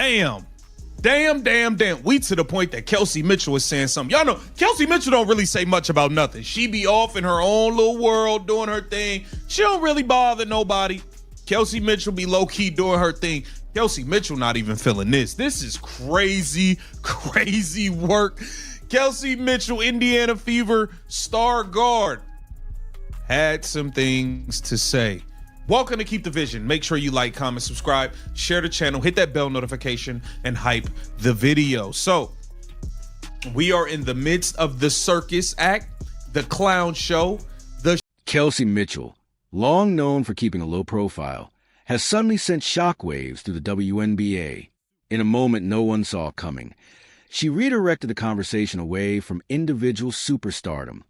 Damn. We to the point that Kelsey Mitchell is saying something. Y'all know, Kelsey Mitchell don't really say much about nothing. She be off in her own little world doing her thing. She don't really bother nobody. Kelsey Mitchell be low-key doing her thing. Kelsey Mitchell not even feeling this. This is crazy work. Kelsey Mitchell, Indiana Fever star guard, had some things to say. Welcome to Keep the Vision. Make sure you like, comment, subscribe, share the channel, hit that bell notification, and hype the video. So, we are in the midst of the circus act, the clown show, Kelsey Mitchell, long known for keeping a low profile, has suddenly sent shockwaves through the WNBA. In a moment no one saw coming, she redirected the conversation away from individual superstardom,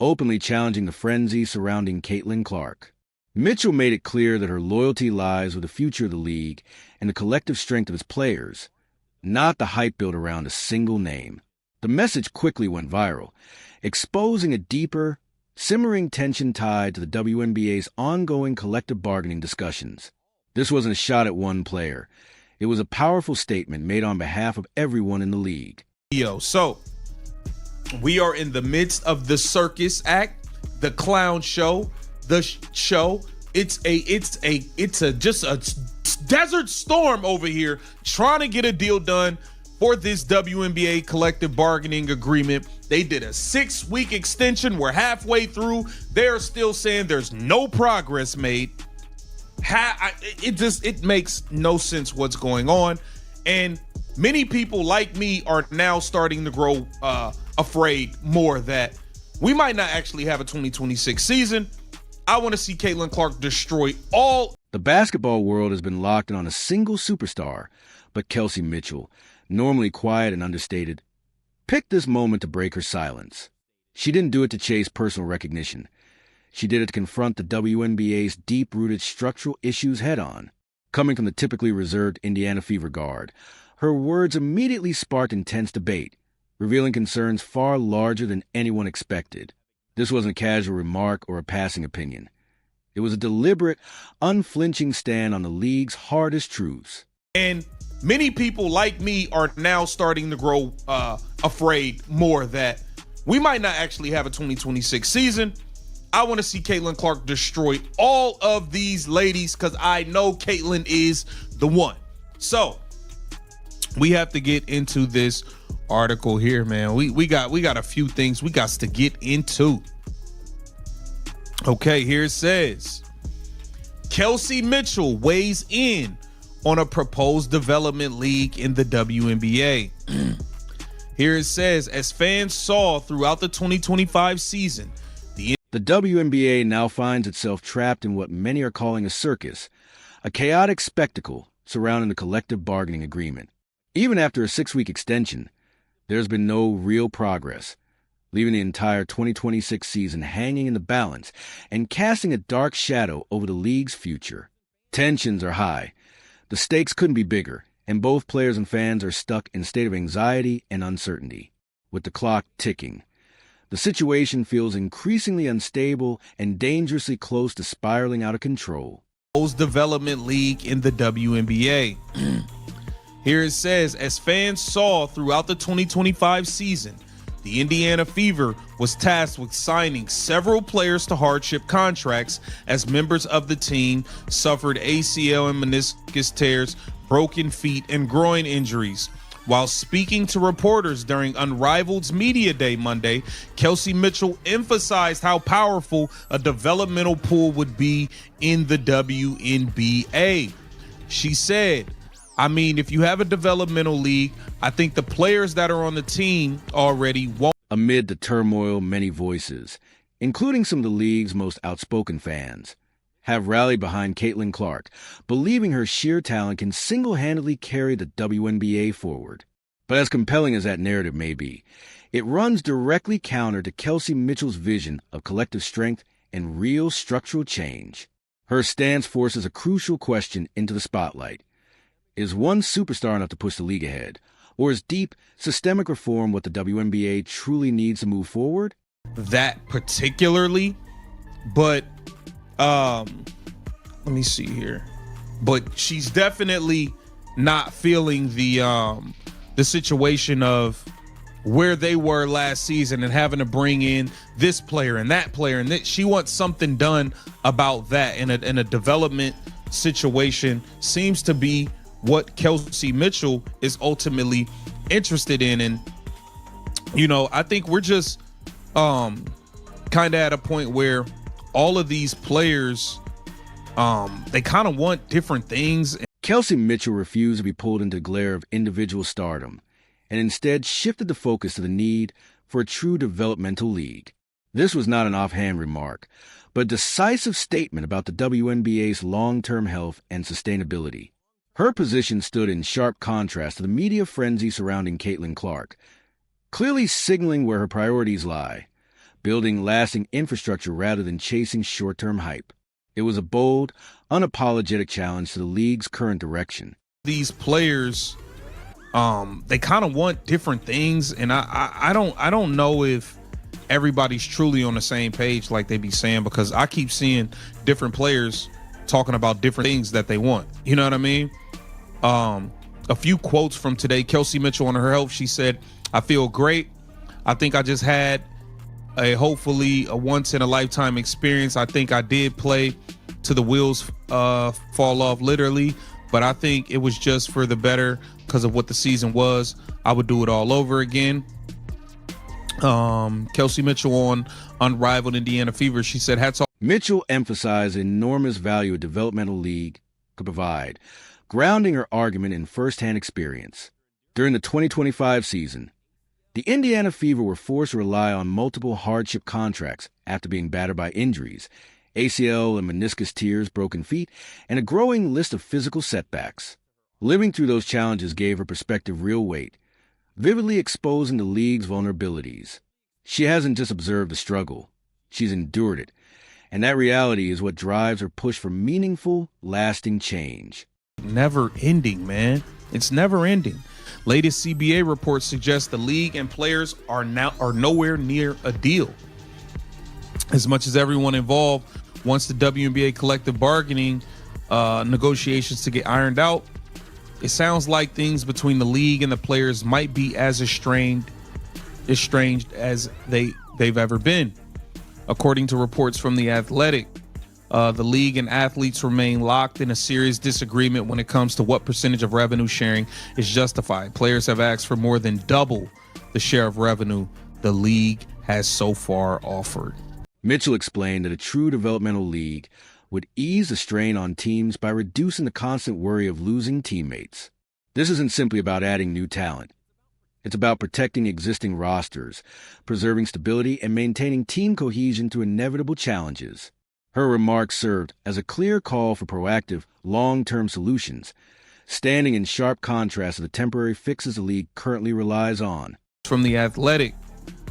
openly challenging the frenzy surrounding Caitlin Clark. Mitchell made it clear that her loyalty lies with the future of the league and the collective strength of its players, not the hype built around a single name. The message quickly went viral, exposing a deeper, simmering tension tied to the WNBA's ongoing collective bargaining discussions. This wasn't a shot at one player. It was a powerful statement made on behalf of everyone in the league. So, we are in the midst of the circus act, the clown show, the show. It's just a desert storm over here trying to get a deal done for this WNBA collective bargaining agreement. They did a 6-week extension. We're halfway through. They're still saying there's no progress made. It makes no sense what's going on. And many people like me are now starting to grow afraid more that we might not actually have a 2026 season. I want to see Caitlin Clark destroy all. The basketball world has been locked in on a single superstar, but Kelsey Mitchell, normally quiet and understated, picked this moment to break her silence. She didn't do it to chase personal recognition. She did it to confront the WNBA's deep-rooted structural issues head-on. Coming from the typically reserved Indiana Fever guard, her words immediately sparked intense debate, revealing concerns far larger than anyone expected. This wasn't a casual remark or a passing opinion. It was a deliberate, unflinching stand on the league's hardest truths. And many people like me are now starting to grow afraid more that we might not actually have a 2026 season. I want to see Caitlin Clark destroy all of these ladies because I know Caitlin is the one. So we have to get into this article here, man. We got a few things we got to get into. Okay, here it says Kelsey Mitchell weighs in on a proposed development league in the WNBA. Here it says, as fans saw throughout the 2025 season, the WNBA now finds itself trapped in what many are calling a circus, a chaotic spectacle surrounding the collective bargaining agreement. Even after a 6-week extension, there's been no real progress, leaving the entire 2026 season hanging in the balance and casting a dark shadow over the league's future. Tensions are high. The stakes couldn't be bigger, and both players and fans are stuck in a state of anxiety and uncertainty, with the clock ticking. The situation feels increasingly unstable and dangerously close to spiraling out of control. Development league in the WNBA. Here it says, as fans saw throughout the 2025 season, the Indiana Fever was tasked with signing several players to hardship contracts as members of the team suffered ACL and meniscus tears, broken feet, and groin injuries. While speaking to reporters during Unrivaled's Media Day Monday, Kelsey Mitchell emphasized how powerful a developmental pool would be in the WNBA. She said, I mean, if you have a developmental league, I think the players that are on the team already won't. Amid the turmoil, many voices, including some of the league's most outspoken fans, have rallied behind Caitlin Clark, believing her sheer talent can single-handedly carry the WNBA forward. But as compelling as that narrative may be, it runs directly counter to Kelsey Mitchell's vision of collective strength and real structural change. Her stance forces a crucial question into the spotlight. Is one superstar enough to push the league ahead? Or is deep, systemic reform what the WNBA truly needs to move forward? That particularly, but let me see here. But she's definitely not feeling the situation of where they were last season and having to bring in this player and that player, and she wants something done about that. And a development situation seems to be what Kelsey Mitchell is ultimately interested in. And I think we're just kind of at a point where all of these players, they kind of want different things. Kelsey Mitchell refused to be pulled into the glare of individual stardom and instead shifted the focus to the need for a true developmental league. This was not an offhand remark, but a decisive statement about the WNBA's long-term health and sustainability. Her position stood in sharp contrast to the media frenzy surrounding Caitlin Clark, clearly signaling where her priorities lie, building lasting infrastructure rather than chasing short-term hype. It was a bold, unapologetic challenge to the league's current direction. These players, they kind of want different things, and I don't know if everybody's truly on the same page like they be saying, because I keep seeing different players talking about different things that they want. You know what I mean? A few quotes from today. Kelsey Mitchell on her health. She said, "I feel great. I think I just had hopefully a once in a lifetime experience. I think I did play to the wheels fall off literally, but I think it was just for the better because of what the season was. I would do it all over again." Kelsey Mitchell on Unrivaled Indiana Fever. She said, "Hats off." Mitchell emphasized the enormous value a developmental league could provide, grounding her argument in firsthand experience. During the 2025 season, the Indiana Fever were forced to rely on multiple hardship contracts after being battered by injuries, ACL and meniscus tears, broken feet, and a growing list of physical setbacks. Living through those challenges gave her perspective real weight, vividly exposing the league's vulnerabilities. She hasn't just observed the struggle, she's endured it, and that reality is what drives her push for meaningful, lasting change. Never ending, man. It's never ending. Latest CBA reports suggest the league and players are nowhere near a deal. As much as everyone involved wants the WNBA collective bargaining negotiations to get ironed out, it sounds like things between the league and the players might be as estranged as they've ever been. According to reports from The Athletic, the league and athletes remain locked in a serious disagreement when it comes to what percentage of revenue sharing is justified. Players have asked for more than double the share of revenue the league has so far offered. Mitchell explained that a true developmental league would ease the strain on teams by reducing the constant worry of losing teammates. This isn't simply about adding new talent. It's about protecting existing rosters, preserving stability, and maintaining team cohesion through inevitable challenges. Her remarks served as a clear call for proactive, long-term solutions, standing in sharp contrast to the temporary fixes the league currently relies on. From The Athletic,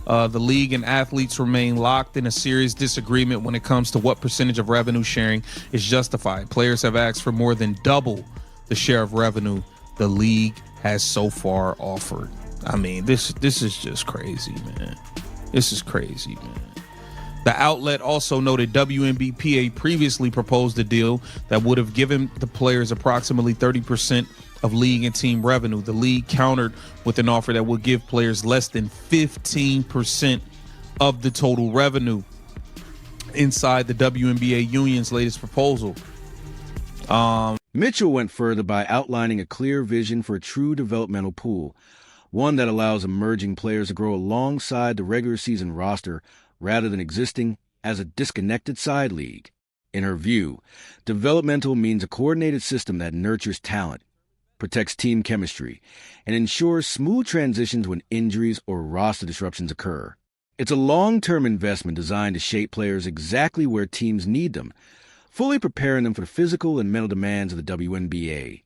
the league and athletes remain locked in a serious disagreement when it comes to what percentage of revenue sharing is justified. Players have asked for more than double the share of revenue the league has so far offered. I mean, this is just crazy, man. This is crazy, man. The outlet also noted WNBPA previously proposed a deal that would have given the players approximately 30% of league and team revenue. The league countered with an offer that would give players less than 15% of the total revenue inside the WNBA union's latest proposal. Mitchell went further by outlining a clear vision for a true developmental pool, one that allows emerging players to grow alongside the regular season roster rather than existing as a disconnected side league. In her view, developmental means a coordinated system that nurtures talent, protects team chemistry, and ensures smooth transitions when injuries or roster disruptions occur. It's a long-term investment designed to shape players exactly where teams need them, fully preparing them for the physical and mental demands of the WNBA,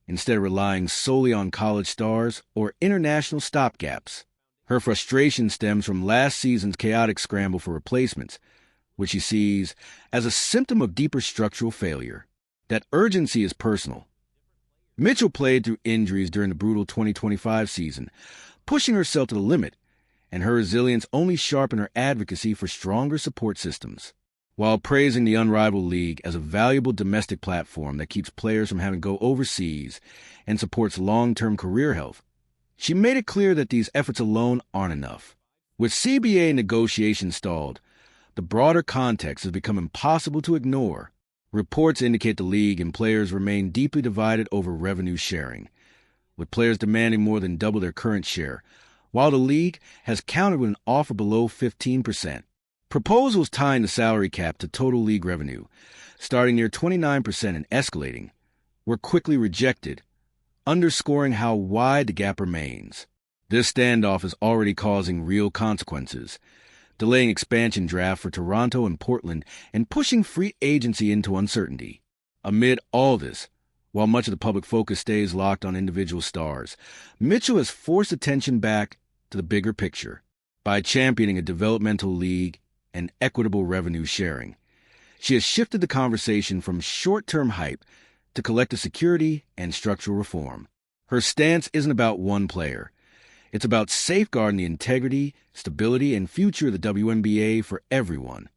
instead of relying solely on college stars or international stopgaps. Her frustration stems from last season's chaotic scramble for replacements, which she sees as a symptom of deeper structural failure. That urgency is personal. Mitchell played through injuries during the brutal 2025 season, pushing herself to the limit, and her resilience only sharpened her advocacy for stronger support systems. while praising the unrivaled league as a valuable domestic platform that keeps players from having to go overseas and supports long-term career health. She made it clear that these efforts alone aren't enough. With CBA negotiations stalled, the broader context has become impossible to ignore. Reports indicate the league and players remain deeply divided over revenue sharing, with players demanding more than double their current share, while the league has countered with an offer below 15%. Proposals tying the salary cap to total league revenue, starting near 29% and escalating, were quickly rejected, underscoring how wide the gap remains. This standoff is already causing real consequences, delaying expansion draft for Toronto and Portland and pushing free agency into uncertainty. Amid all this, while much of the public focus stays locked on individual stars, Mitchell has forced attention back to the bigger picture by championing a developmental league and equitable revenue sharing. She has shifted the conversation from short-term hype to collective security and structural reform. Her stance isn't about one player. It's about safeguarding the integrity, stability, and future of the WNBA for everyone.